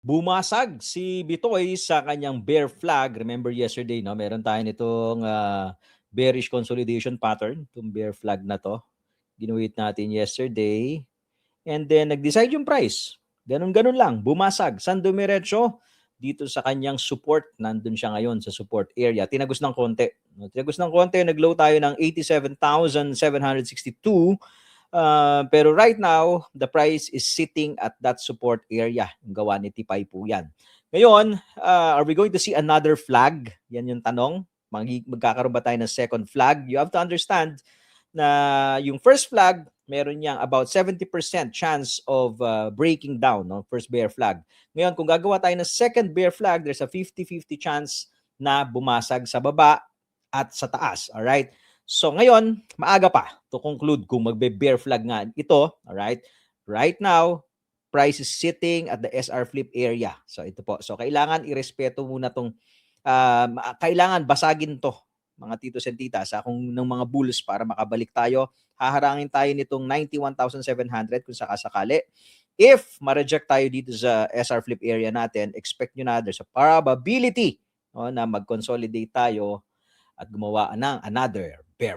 Bumasag si Bitoy sa kanyang bear flag. Remember yesterday, no? Meron tayo nitong bearish consolidation pattern, itong bear flag na to. Ginuhit natin yesterday. And then nag-decide yung price. Ganun-ganun lang, bumasag. San dumiretso? Dito sa kanyang support, nandun siya ngayon sa support area. Tinagos ng konti. Tinagos ng konti, nag-low tayo ng 87,762. Pero right now, the price is sitting at that support area. Yung gawa ni Tipay po yan. Ngayon, are we going to see another flag? Yan yung tanong. Magkakaroon ba tayo ng second flag? You have to understand na yung first flag, meron niyang about 70% chance of breaking down, no? First bear flag. Ngayon, kung gagawa tayo ng second bear flag, there's a 50-50 chance na bumasag sa baba at sa taas. Alright? So ngayon, maaga pa to conclude kung magbe-bear flag nga ito. Alright? Right now, price is sitting at the SR flip area. So ito po. So kailangan irespeto muna tong kailangan basagin to mga titos and titas kung ng mga bulls para makabalik tayo. Haharangin tayo nitong 91,700 kung sakasakali. If ma-reject tayo dito sa SR flip area natin, expect nyo na there's a probability, no, na mag-consolidate tayo at gumawa ng another bear